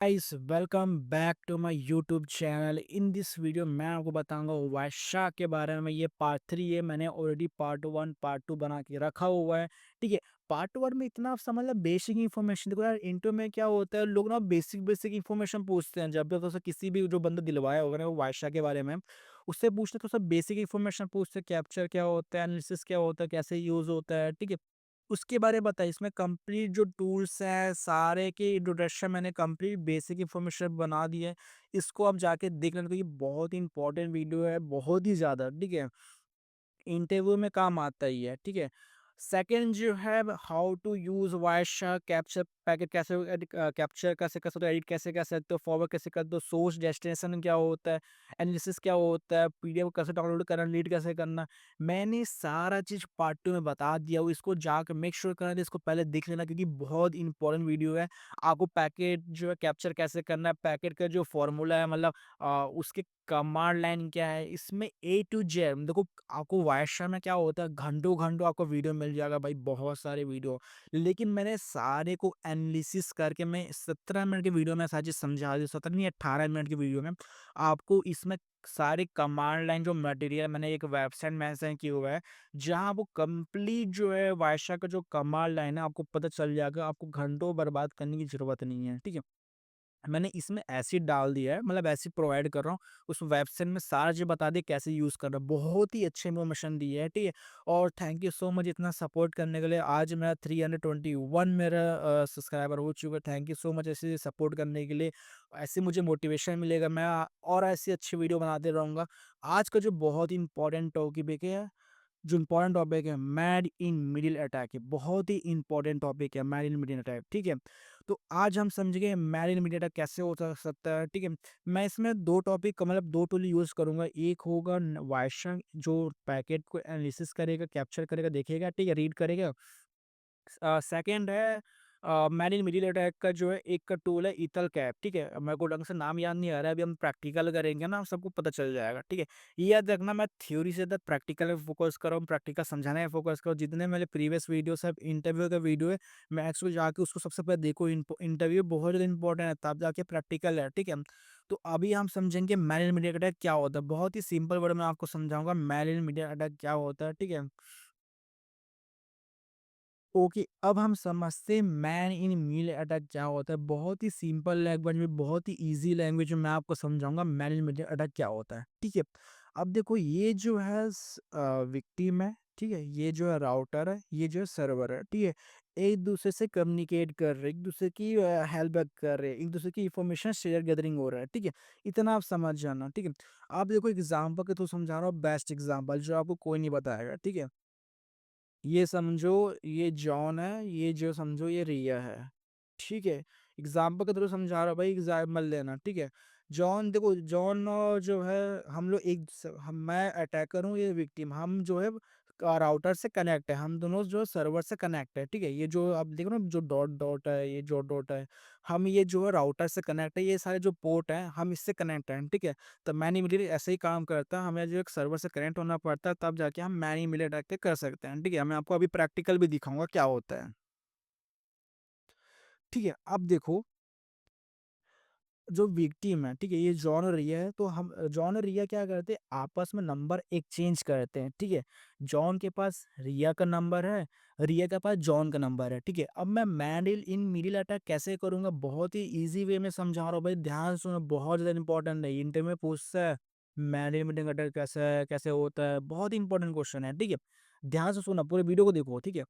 Guys welcome back to my YouTube channel. In this video मैं आपको बताऊंगा वायशा के बारे में। ये पार्ट 3 है, मैंने ऑलरेडी पार्ट 1 पार्ट 2 बना के रखा हुआ है। ठीक है, पार्ट 1 में इतना समझ लो बेसिक इन्फॉर्मेशन। देखो यार, इंटरव्यू में क्या होता है, लोग ना बेसिक बेसिक इन्फॉर्मेशन पूछते हैं। जब भी तो किसी भी जो बंदा दिलवाया होगा ना वो वायशा के बारे में, उससे पूछते तो सब बेसिक इन्फॉर्मेशन पूछते हैं। कैप्चर क्या होता है, एनालिसिस क्या होता है, कैसे यूज होता है। ठीक है, उसके बारे में बताइए। इसमें कंप्लीट जो टूल्स हैं सारे के इंट्रोडक्शन मैंने कंप्लीट बेसिक इन्फॉर्मेशन बना दी है। इसको आप जाके देख लेना, क्योंकि बहुत ही इंपॉर्टेंट वीडियो है, बहुत ही ज़्यादा। ठीक है, इंटरव्यू में काम आता ही है। ठीक है, सेकंड जो है, how to use Wireshark capture packet, कैसे कैप्चर कैसे कर सकते हो, एडिट कैसे कर सकते हो, फॉरवर्ड कैसे कर दो, सोर्स डेस्टिनेशन क्या होता है, एनालिसिस क्या होता है, पीडीएफ कैसे डाउनलोड करना, रीड कैसे करना। मैंने सारा चीज पार्ट 2 में बता दिया हूँ। इसको जाकर मेक श्योर करना, इसको पहले देख लेना, क्योंकि बहुत इंपॉर्टेंट वीडियो है। आपको पैकेट जो है कैप्चर कैसे करना है, पैकेट का जो फॉर्मूला है, मतलब उसके कमांड लाइन क्या है, इसमें ए टू जेड देखो। आपको वायशा में क्या होता है, घंटों घंटों आपको वीडियो मिल जाएगा भाई, बहुत सारे वीडियो। लेकिन मैंने सारे को एनालिसिस करके मैं 17 मिनट की वीडियो में सारी चीज समझा दी। 17 नहीं, 18 मिनट की वीडियो में आपको इसमें सारे कमांड लाइन जो मटेरियल मैंने एक वेबसाइट मेंशन किया हुआ है, जहां वो कंप्लीट जो है वायशा का जो कमांड लाइन है आपको पता चल जाएगा। आपको घंटों बर्बाद करने की जरूरत नहीं है। ठीक है, मैंने इसमें एसिड डाल दिया है, मतलब एसिड प्रोवाइड कर रहा हूँ। उस वेबसाइट में सारा चीज़ बता दी कैसे यूज़ करना, बहुत ही अच्छी इन्फॉर्मेशन दी है। ठीक है, और थैंक यू सो मच इतना सपोर्ट करने के लिए। आज मेरा 321 मेरा सब्सक्राइबर हो चुका है। थैंक यू सो मच ऐसे सपोर्ट करने के लिए। ऐसे मुझे मोटिवेशन मिलेगा, मैं और ऐसी अच्छी वीडियो बनाते रहूँगा। आज का जो बहुत ही इंपॉर्टेंट टॉपिक है, जो इम्पोर्टेंट टॉपिक है, मैड इन मिडिल अटैक है। बहुत ही इंपॉर्टेंट टॉपिक है मैड इन मिडिल अटैक। ठीक है, तो आज हम समझेंगे मैड इन मिडिल अटैक कैसे हो सकता है। ठीक है, मैं इसमें दो टॉपिक मतलब दो टूल यूज करूंगा। एक होगा वायशंक, जो पैकेट को एनालिसिस करेगा, कैप्चर करेगा, देखेगा, ठीक है, रीड करेगा। सेकंड है मैरिन मिडिल अटैक का जो है एक का टूल है ईथल कैप। ठीक है, मेरे को ढंग से नाम याद नहीं आ रहा है, अभी हम प्रैक्टिकल करेंगे ना, सबको पता चल जाएगा। ठीक है, ये याद रखना, मैं थ्योरी से प्रैक्टिकल में फोकस कर रहा हूँ, प्रैक्टिकल समझाने में फोकस करो। जितने मेरे प्रीवियस वीडियो सब इंटरव्यू का वीडियो है, मैं एक्चुअली जाके उसको सबसे पहले देखो। इंटरव्यू बहुत ज़्यादा इंपॉर्टेंट है, तब जाके प्रैक्टिकल है। ठीक है, तो अभी हम समझेंगे मैरिन मिडिल अटैक क्या होता है। बहुत ही सिंपल वर्ड में आपको समझाऊंगा मैरिन मिडिल अटैक क्या होता है। ठीक है, ओके, अब हम समझते हैं मैन इन मील अटैक क्या होता है। बहुत ही सिंपल लैंग्वेज में, बहुत ही इजी लैंग्वेज में मैं आपको समझाऊंगा मैन इन मील अटैक क्या होता है। ठीक है, अब देखो, ये जो है विक्टिम है। ठीक है, ये जो है राउटर है, ये जो है सर्वर है। ठीक है, एक दूसरे से कम्युनिकेट कर रहे, एक दूसरे की हेल्प कर रहे, एक दूसरे की इंफॉर्मेशन शेयर गैदरिंग हो रहा है। ठीक है, इतना आप समझ जाना। ठीक है, आप देखो एग्जाम्पल के थ्रू समझा रहा हूँ, बेस्ट एग्जाम्पल जो आपको कोई नहीं बताएगा। ठीक है, ये समझो ये जॉन है, ये जो समझो ये रिया है। ठीक है, एग्जाम्पल के थ्रू समझा रहा हूँ भाई, एग्जाम्पल लेना। ठीक है, जॉन देखो, जॉन जो है, हम लोग मैं अटैकर हूँ, ये विक्टिम। हम जो है राउटर से कनेक्ट है, हम दोनों जो सर्वर से कनेक्ट है। ठीक है, ये जो आप देखो ना, जो डॉट डॉट है, ये जो डॉट है, हम ये जो है राउटर से कनेक्ट है। ये सारे जो पोर्ट हैं हम इससे कनेक्ट हैं। ठीक है, तो मैन इमीडिएट ऐसे ही काम करता है, हमें जो एक सर्वर से कनेक्ट होना पड़ता है, तब जाके हम मैन इमीडिएट अटैक कर सकते हैं। ठीक है, मैं आपको अभी प्रैक्टिकल भी दिखाऊंगा क्या होता है। ठीक है, अब देखो, जो विक्टिम है, ठीक है, ये जॉन और रिया है। तो हम जॉन और रिया क्या करते हैं, आपस में नंबर एक्सचेंज करते हैं। ठीक है, जॉन के पास रिया का नंबर है, रिया के पास जॉन का नंबर है। ठीक है, अब मैं मैंडिल इन मिडिल अटैक कैसे करूंगा, बहुत ही इजी वे में समझा रहा हूँ भाई, ध्यान सुनो, बहुत ज्यादा इंपॉर्टेंट है। इंटरव्यू में पूछता है मैंडिल मिडिल अटैक कैसे है, कैसे होता है, बहुत इंपॉर्टेंट क्वेश्चन है। ठीक है, ध्यान से सुना, पूरे वीडियो को देखो। ठीक है,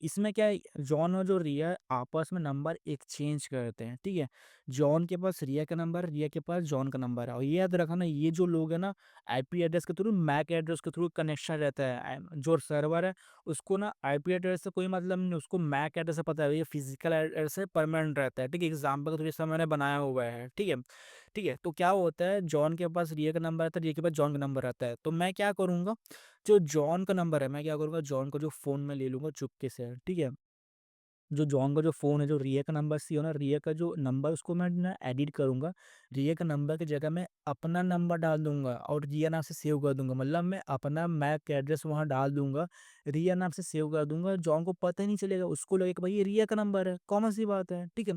इसमें क्या है, जॉन और जो रिया आपस में नंबर एक्सचेंज करते हैं। ठीक है, जॉन के पास रिया का नंबर, रिया के पास जॉन का नंबर है। और ये याद रखना, ये जो लोग है ना, आईपी एड्रेस के थ्रू, मैक एड्रेस के थ्रू कनेक्शन रहता है। जो सर्वर है उसको ना आईपी एड्रेस से कोई मतलब नहीं, उसको मैक एड्रेस से पता है, ये फिजिकल एड्रेस से परमानेंट रहता है। ठीक है, एग्जाम्पल के थ्रू जैसा मैंने बनाया हुआ है। ठीक है, ठीक है, तो क्या होता है, जॉन के पास रिया का नंबर रहता है, रिया के पास जॉन का नंबर रहता है। तो मैं क्या करूंगा, जो जॉन का नंबर है, मैं क्या करूंगा, जॉन को जो फोन में ले लूंगा चुपके से। ठीक है, जो जॉन का जो फ़ोन है, जो रिया का नंबर सी हो ना, रिया का जो नंबर उसको मैं ना एडिट करूँगा। रिया के नंबर की जगह मैं अपना नंबर डाल दूँगा और रिया नाम से सेव कर दूँगा। मतलब मैं अपना मैक एड्रेस वहाँ डाल दूँगा, रिया नाम से सेव कर दूँगा। जॉन को पता ही नहीं चलेगा, उसको लगेगा भाई ये रिया का नंबर है, कॉमन सी बात है। ठीक है?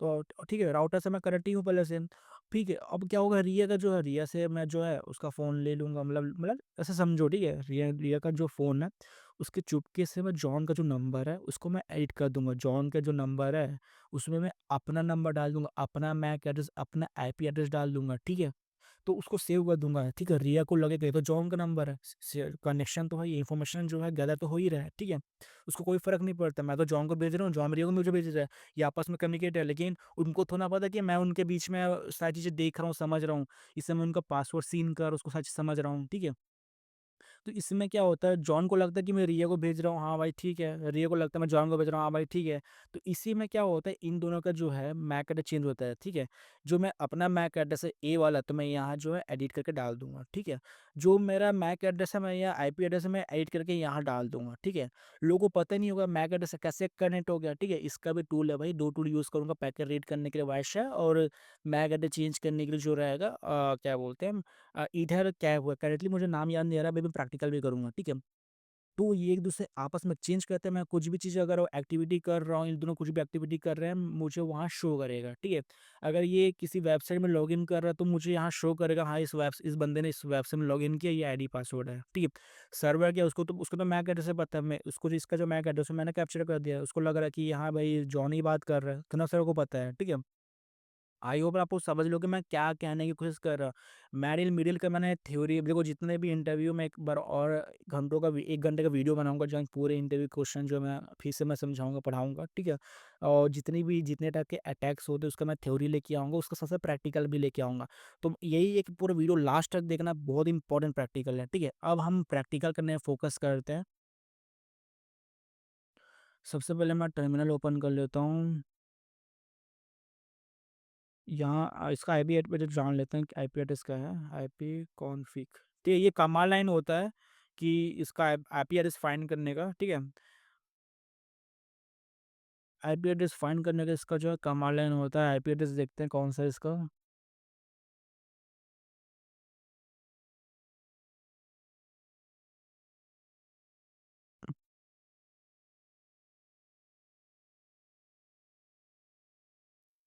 तो ठीक है, राउटर से मैं कनेक्ट ही हूँ पहले से। ठीक है, अब क्या होगा, रिया का जो है, रिया से मैं जो है उसका फ़ोन ले लूँगा, मतलब ऐसे समझो, ठीक है? रिया रिया का जो फ़ोन है, उसके चुपके से मैं जॉन का जो नंबर है, उसको मैं एडिट कर दूँगा। जॉन का जो नंबर है, उसमें मैं अपना नंबर डाल दूँगा, अपना मैक एड्रेस, अपना आईपी एड्रेस डाल दूँगा, ठीक है? तो उसको सेव कर दूँगा, ठीक है? रिया को लगेगा ये तो जॉन का नंबर है, स कनेक्शन तो है, ये इन्फॉर्मेशन जो है गैदर तो हो ही रहा है, ठीक है? उसको कोई फ़र्क नहीं पड़ता, मैं तो जॉन को भेज रहा हूँ, जॉन रिया को मुझे भेज रहा है, ये आपस में कम्युनिकेट है, लेकिन उनको थोड़ा ना पता कि मैं उनके बीच में सारी चीज़ें देख रहा हूँ, समझ रहा हूँ। इस समय उनका पासवर्ड सीन कर उसको सारी चीज़ समझ रहा हूँ, ठीक है? तो इसमें क्या होता है, जॉन को लगता है कि मैं रिया को भेज रहा हूँ, हाँ भाई ठीक है। रिया को लगता है मैं जॉन को भेज रहा हूँ, हाँ भाई ठीक है। तो इसी में क्या होता है, इन दोनों का जो है मैक एड्रेस चेंज होता है, ठीक है। जो मैं अपना मैक एड्रेस है ए वाला, तो मैं यहाँ जो है एडिट करके डाल दूंगा, ठीक है। जो मेरा मैक एड्रेस है, मैं यहाँ आईपी एड्रेस में एडिट करके यहाँ डाल दूंगा, ठीक है। लोगों को पता नहीं होगा मैक एड्रेस कैसे कनेक्ट हो गया, ठीक है। इसका भी टूल है भाई, दो टूल यूज़ करूंगा, पैकेट रीड करने के लिए वाइशा, और मैक एड्रेस चेंज करने के लिए जो रहेगा क्या बोलते हैं, इधर क्या हुआ करेक्टली मुझे नाम याद नहीं आ रहा, मैं भी प्रैक्टिकल भी करूँगा, ठीक है। तो ये एक-दूसरे आपस में चेंज करते हैं, मैं कुछ भी चीज़ अगर एक्टिविटी कर रहा हूँ, इन दोनों कुछ भी एक्टिविटी कर रहे हैं, मुझे वहाँ शो करेगा, ठीक है। अगर ये किसी वेबसाइट में लॉगिन कर रहा है, तो मुझे यहाँ शो करेगा, हाँ, इस बंदे ने इस वेबसाइट में लॉगिन किया, ये आईडी पासवर्ड है, ठीक है। सर्वर क्या, उसको तो मैक एड्रेस से पता है, मैं उसको इसका जो मैक एड्रेस है मैंने कैप्चर कर दिया है, उसको लग रहा है कि हाँ भाई जॉन ही बात कर रहा है, इतना सर्वर को पता है, ठीक है। आई होप आप लोग समझ लो कि मैं क्या कहने की कोशिश कर रहा हूँ। मेरिल मिडिल का मैंने थ्योरी देखो, जितने भी इंटरव्यू में एक बार और घंटों का 1 घंटे का वीडियो बनाऊँगा, जहाँ पूरे इंटरव्यू क्वेश्चन जो मैं फिर से मैं समझाऊँगा, पढ़ाऊँगा, ठीक है? और जितने टाइप के अटैक्स होते हैं उसका मैं थ्योरी लेके आऊँगा, उसका सबसे प्रैक्टिकल भी लेके आऊँगा। तो यही है कि पूरा वीडियो लास्ट तक देखना, बहुत इंपॉर्टेंट प्रैक्टिकल है, ठीक है? अब हम प्रैक्टिकल करने में फोकस करते हैं। सबसे पहले मैं टर्मिनल ओपन कर लेता हूँ। यहाँ इसका आईपी एड्रेस जान लेते हैं कि आईपी एड्रेस क्या है। आईपी कॉन्फ़िग, ठीक है, ये कमांड लाइन होता है कि इसका आईपी एड्रेस फाइंड करने का, ठीक है। आईपी एड्रेस फाइंड करने का इसका जो है कमांड लाइन होता है। आईपी एड्रेस देखते हैं कौन सा है इसका।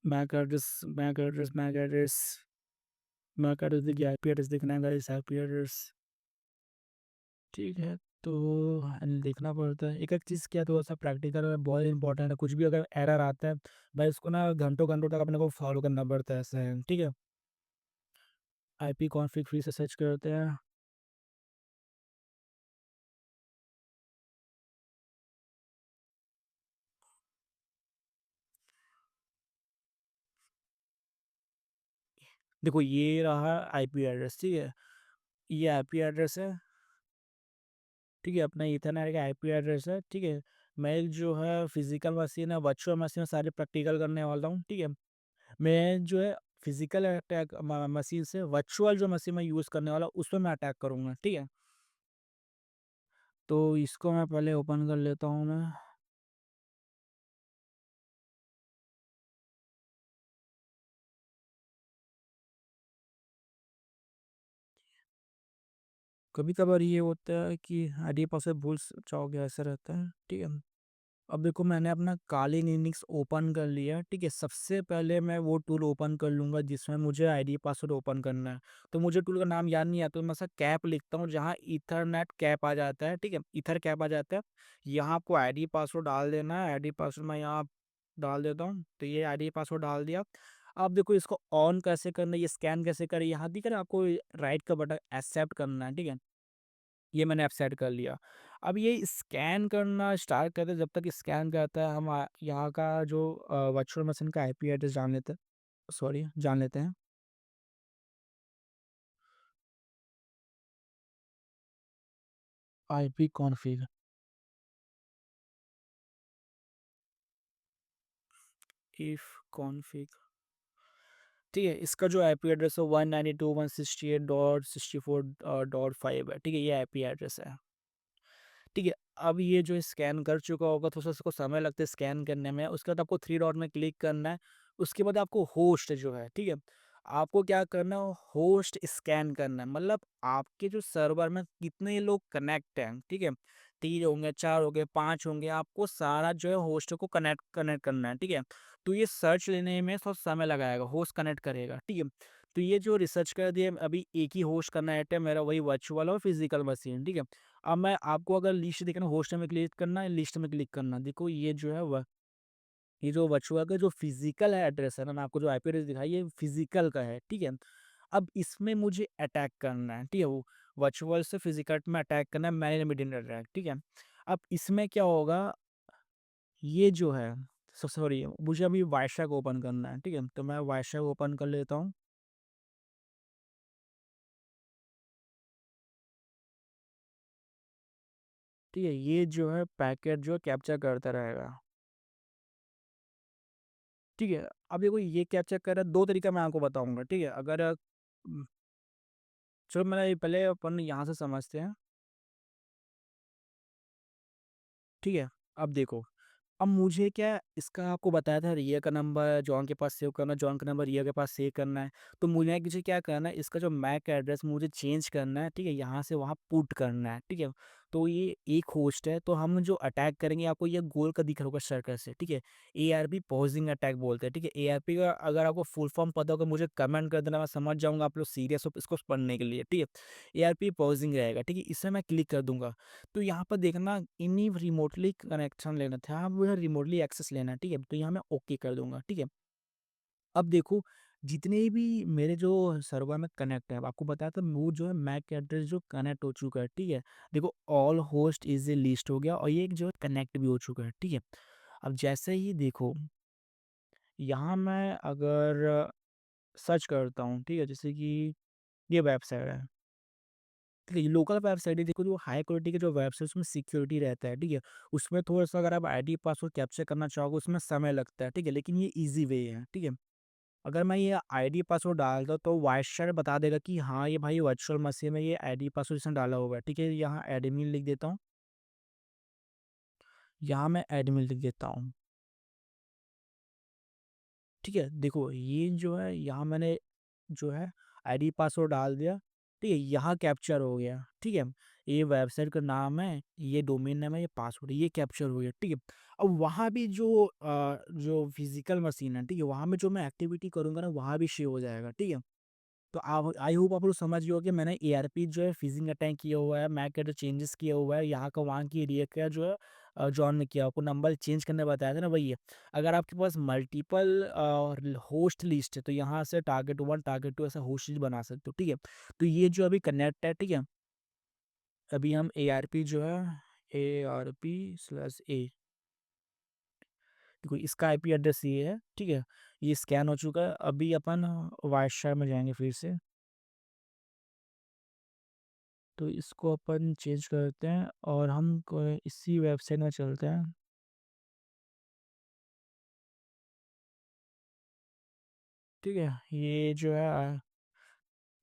MAC address, MAC address, MAC address, MAC address देखिए, आईपी एड्रेस देखना है गाइस, आईपी एड्रेस, ठीक है। तो देखना पड़ता है एक एक चीज़, क्या थोड़ा सा प्रैक्टिकल है, बहुत इंपॉर्टेंट है। कुछ भी अगर एरर आता है भाई, उसको ना घंटों घंटों तक अपने को फॉलो करना पड़ता है, ऐसा है, ठीक है। आईपी कॉन्फ़िग फिर से सर्च करते हैं। देखो ये रहा आईपी एड्रेस, ठीक है। ये आईपी एड्रेस है, ठीक है। अपना ईथरनेट का आईपी एड्रेस है, ठीक है। मैं एक जो है फिजिकल मशीन है, वर्चुअल मशीन, सारे प्रैक्टिकल करने वाला हूँ, ठीक है। मैं जो है फिजिकल अटैक मशीन से वर्चुअल जो मशीन मैं यूज़ करने वाला हूँ, उसमें मैं अटैक करूँगा, ठीक है। तो इसको मैं पहले ओपन कर लेता हूँ मैं। कभी कभार ये होता है कि आईडी पासवर्ड भूल जाओगे, ऐसा रहता है, ठीक है। अब देखो मैंने अपना काली लिनक्स ओपन कर लिया, ठीक है। सबसे पहले मैं वो टूल ओपन कर लूँगा जिसमें मुझे आईडी पासवर्ड ओपन करना है। तो मुझे टूल का नाम याद नहीं आता, तो मैं ऐसा कैप लिखता हूँ, जहाँ ईथरनेट कैप आ जाता है, ठीक है। ईथर कैप आ जाता है, यहाँ आपको आईडी पासवर्ड डाल देना है। आईडी पासवर्ड मैं यहाँ डाल देता हूँ, तो ये आईडी पासवर्ड डाल दिया। अब देखो इसको ऑन कैसे करना है, ये स्कैन कैसे करें, यहाँ दिख रहा है आपको, राइट का बटन एक्सेप्ट करना है, ठीक है। ये मैंने ऐप सेट कर लिया। अब ये स्कैन करना स्टार्ट करते हैं, जब तक स्कैन करता है हम यहाँ का जो वर्चुअल मशीन का आईपी एड्रेस जान लेते हैं, सॉरी जान लेते हैं। आईपी कॉन्फ़िग, इफ कॉन्फ़िग, ठीक है। इसका जो आईपी एड्रेस है 192.168.64.5 है, ठीक है। ये आईपी एड्रेस है, ठीक है। अब ये जो स्कैन कर चुका होगा, तो उसको समय लगता है स्कैन करने में। उसके बाद आपको थ्री डॉट में क्लिक करना है। उसके बाद आपको होस्ट जो है, ठीक है, आपको क्या करना है, होस्ट स्कैन करना है। मतलब आपके जो सर्वर में कितने लोग कनेक्ट हैं, ठीक है। 3 होंगे, 4 होंगे, 5 होंगे, आपको सारा जो है होस्ट को कनेक्ट कनेक्ट करना है, ठीक है। तो ये सर्च लेने में थोड़ा समय लगाएगा, होस्ट कनेक्ट करेगा, ठीक है। तो ये जो रिसर्च कर दिया अभी एक ही होस्ट करना है मेरा, वही वर्चुअल और फिजिकल मशीन, ठीक है। अब मैं आपको अगर लिस्ट देखना, होस्ट में क्लिक करना है, लिस्ट में क्लिक करना, देखो ये जो है ये जो वर्चुअल का जो फिजिकल है एड्रेस है ना, मैं आपको जो आईपी एड्रेस दिखाई ये फिजिकल का है, ठीक है। अब इसमें मुझे अटैक करना है, ठीक है, वो वर्चुअल से फिजिकल में अटैक करना है, मैनेज मीडियम अटैक, ठीक है। अब इसमें क्या होगा, ये जो है सॉरी, मुझे अभी वायशा को ओपन करना है, ठीक है, तो मैं वायशा को ओपन कर लेता हूँ। ठीक है, ये जो है पैकेट जो कैप्चर करता रहेगा, ठीक है। अब देखो ये कैप्चर कर रहा है, दो तरीका मैं आपको बताऊंगा, ठीक है। अगर चलो मैं पहले अपन यहाँ से समझते हैं, ठीक है। अब देखो, अब मुझे क्या इसका आपको बताया था, रिया का नंबर जॉन के पास सेव करना, जॉन का नंबर रिया के पास सेव करना है। तो मुझे क्या करना है, इसका जो मैक एड्रेस मुझे चेंज करना है, ठीक है, यहाँ से वहाँ पुट करना है, ठीक है। तो ये एक होस्ट है, तो हम जो अटैक करेंगे, आपको ये गोल का दिख रहा होगा सर्कल से, ठीक है। ARP पॉजिंग अटैक बोलते हैं, ठीक है। ARP का अगर आपको फुल फॉर्म पता होगा मुझे कमेंट कर देना, मैं समझ जाऊंगा आप लोग सीरियस हो इसको पढ़ने के लिए, ठीक है। ARP पॉजिंग रहेगा, ठीक है, इससे मैं क्लिक कर दूंगा। तो यहाँ पर देखना इन्हीं रिमोटली कनेक्शन लेना था, अब मुझे रिमोटली एक्सेस लेना है, ठीक है। तो यहाँ मैं ओके कर दूंगा, ठीक है। अब देखो जितने भी मेरे जो सर्वर में कनेक्ट है, आपको बताया था वो जो है मैक एड्रेस जो कनेक्ट हो चुका है, ठीक है। देखो all host is a list हो गया, और ये एक जो है कनेक्ट भी हो चुका है, ठीक है। अब जैसे ही देखो यहाँ मैं अगर सर्च करता हूँ, ठीक है, जैसे कि ये वेबसाइट है, ठीक है, ये लोकल वेबसाइट है, देखो जो हाई क्वालिटी के जो वेबसाइट उसमें सिक्योरिटी रहता है, ठीक है। उसमें थोड़ा सा अगर आप आईडी पासवर्ड कैप्चर करना चाहोगे उसमें समय लगता है, ठीक है, लेकिन ये इजी वे है, ठीक है। अगर मैं ये आईडी पासवर्ड डालता हूँ तो वाइशर बता देगा कि हाँ ये भाई वर्चुअल मशीन में ये आईडी पासवर्ड इसने डाला हुआ है, ठीक है। यहाँ एडमिन लिख देता हूँ, यहाँ मैं एडमिन लिख देता हूँ, ठीक है। देखो ये जो है यहाँ मैंने जो है आईडी पासवर्ड डाल दिया, ठीक है, यहाँ कैप्चर हो गया, ठीक है। ये वेबसाइट का नाम है, ये डोमेन नेम है, ये पासवर्ड है, ये कैप्चर हो गया, ठीक है। अब वहाँ भी जो फिजिकल मशीन है, ठीक है, वहाँ में जो मैं एक्टिविटी करूँगा ना वहाँ भी शो हो जाएगा, ठीक है। तो आप आई होप आप लोग समझ गए हो कि मैंने ARP जो है फिजिंग अटैक किया हुआ है, मैक का जो चेंजेस किया हुआ है, यहाँ का वहाँ की एरिया का जो है जॉन ने किया, आपको नंबर चेंज करने बताया था ना, वही है। अगर आपके पास मल्टीपल होस्ट लिस्ट है तो यहाँ से टारगेट 1 टारगेट 2 ऐसा होस्ट लिस्ट बना सकते हो, ठीक है। तो ये जो अभी कनेक्ट है, ठीक है, अभी हम ARP जो है ARP/A, देखो इसका IP एड्रेस ये है, ठीक है। ये स्कैन हो चुका है, अभी अपन वाइशर में जाएंगे फिर से, तो इसको अपन चेंज करते हैं और हम इसी वेबसाइट में चलते हैं, ठीक है। ये जो है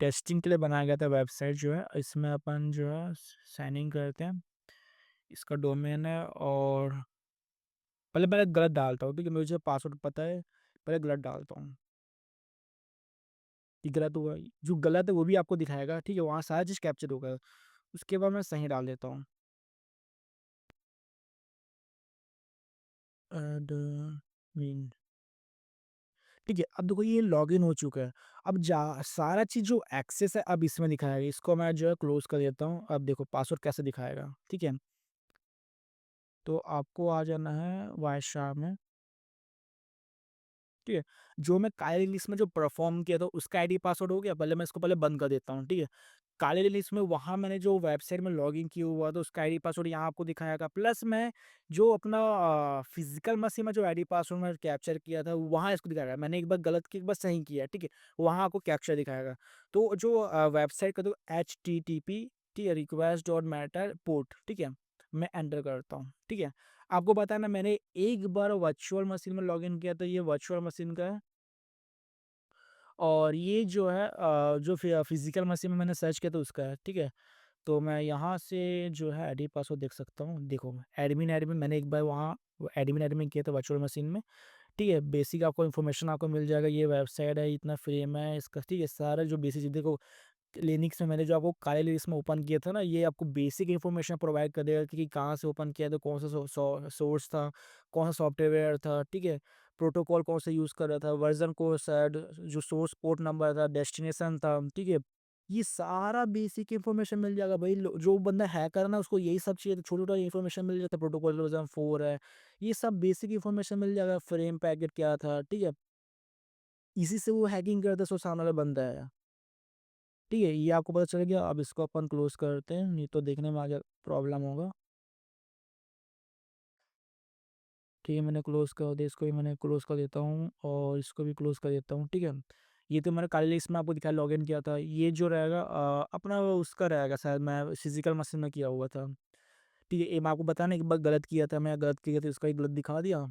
टेस्टिंग के लिए बनाया गया था वेबसाइट जो है, इसमें अपन जो है साइन इन करते हैं, इसका डोमेन है, और पहले पहले गलत डालता हूँ, ठीक है, मुझे पासवर्ड पता है, पहले गलत डालता हूँ कि गलत हुआ, जो गलत है वो भी आपको दिखाएगा, ठीक है, वहाँ सारा चीज़ कैप्चर होगा, उसके बाद मैं सही डाल देता हूँ। एडमिन, ठीक है। अब देखो ये लॉगिन हो चुका है, अब जा सारा चीज़ जो एक्सेस है अब इसमें दिखाएगा, इसको मैं जो है क्लोज कर देता हूँ। अब देखो पासवर्ड कैसे दिखाएगा, ठीक है। तो आपको आ जाना है वायशा में, ठीक है। जो मैं काले लिस्ट में जो परफॉर्म किया था उसका आईडी पासवर्ड हो गया, पहले मैं इसको पहले बंद कर देता हूँ, ठीक है। काले लिस्ट में वहाँ मैंने जो वेबसाइट में लॉगिन किया हुआ था उसका आईडी पासवर्ड यहाँ आपको दिखाएगा, प्लस मैं जो अपना फिजिकल मशीन में जो आईडी पासवर्ड में कैप्चर किया था वहाँ इसको दिखाएगा, मैंने एक बार गलत किया एक बार सही किया, ठीक है, वहाँ आपको कैप्चर दिखाएगा। तो जो वेबसाइट का तो HTTP, ठीक है, रिक्वेस्ट डॉट मैटर पोर्ट, ठीक है, मैं एंटर करता हूँ, ठीक है। आपको पता है ना मैंने एक बार वर्चुअल मशीन में लॉगिन किया था, ये वर्चुअल मशीन का है, और ये जो है जो फिजिकल मशीन में मैंने सर्च किया था उसका है, ठीक है। तो मैं यहाँ से जो है आईडी पासवर्ड देख सकता हूँ, देखो एडमिन एडमिन मैंने एक बार वहाँ एडमिन एडमिन किया था वर्चुअल मशीन में, ठीक है। बेसिक आपको इन्फॉर्मेशन आपको मिल जाएगा, ये वेबसाइट है, इतना फ्रेम है इसका, ठीक है, सारा जो बेसिक चीज़ देखो। लिनक्स में मैंने जो आपको काले लिस्ट में ओपन किया था ना, ये आपको बेसिक इन्फॉर्मेशन प्रोवाइड कर देगा कि कहाँ से ओपन किया था, कौन सा सोर्स था, कौन सा सॉफ्टवेयर था, ठीक है। प्रोटोकॉल कौन सा यूज़ कर रहा था, वर्ज़न कौन सा है, जो सोर्स पोर्ट नंबर था, डेस्टिनेशन था, ठीक है? ये सारा बेसिक इन्फॉर्मेशन मिल जाएगा भाई। जो बंदा हैकर है ना, उसको यही सब चाहिए, तो छोटा-छोटा इन्फॉर्मेशन मिल जाता है, प्रोटोकॉल वर्ज़न 4 है, ये सब बेसिक इन्फॉर्मेशन मिल जाएगा, फ्रेम पैकेट क्या था, ठीक है? इसी से वो हैकिंग करता है, सो सामने वाला बंदा है। ठीक है, ये आपको पता चल गया। अब इसको अपन क्लोज़ करते हैं, नहीं तो देखने में आगे प्रॉब्लम होगा। ठीक है, मैंने क्लोज़ कर दिया, इसको भी मैंने क्लोज़ कर देता हूँ और इसको भी क्लोज़ कर देता हूँ, ठीक है। ये तो मैंने काइल लिस्ट में आपको दिखाया, लॉगिन किया था। ये जो रहेगा अपना वो उसका रहेगा, शायद मैं फिज़िकल मशीन में किया हुआ था। ठीक है, ये मैं आपको बताया ना, एक बार गलत किया था, मैं गलत किया था, इसका ही गलत दिखा दिया।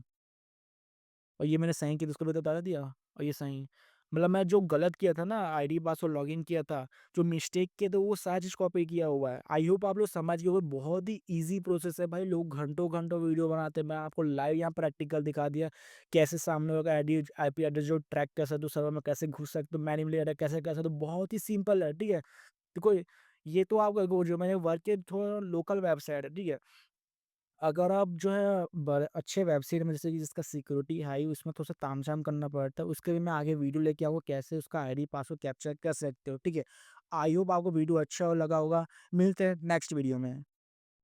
और ये मैंने सही किया तो उसको भी तो बता दिया, और ये सही। मतलब मैं जो गलत किया था ना, आईडी पासवर्ड लॉगिन किया था, जो मिस्टेक किए थे वो सारी चीज़ कॉपी किया हुआ है। आई होप आप लोग समझ गए होंगे, बहुत ही ईज़ी प्रोसेस है भाई। लोग घंटों-घंटों वीडियो बनाते हैं, मैं आपको लाइव यहाँ प्रैक्टिकल दिखा दिया, कैसे सामने वाले का आईडी आईपी एड्रेस जो ट्रैक कर सकते हो, सर्वर में कैसे घुस सकते हो, मैनिपुलेट कैसे कर सकते हो, बहुत ही सिंपल है, ठीक है। देखो, ये तो आपका वो जो मैंने वर्क किया थोड़ा लोकल वेबसाइट है, ठीक है। अगर आप जो है अच्छे वेबसाइट में, जैसे कि जिसका सिक्योरिटी हाई, उसमें थोड़ा सा तामझाम करना पड़ता है, उसके लिए मैं आगे वीडियो लेके आऊँगा, कैसे उसका आईडी पासवर्ड कैप्चर कर सकते हो, ठीक है। आई होप आपको वीडियो अच्छा लगा होगा। मिलते हैं नेक्स्ट वीडियो में।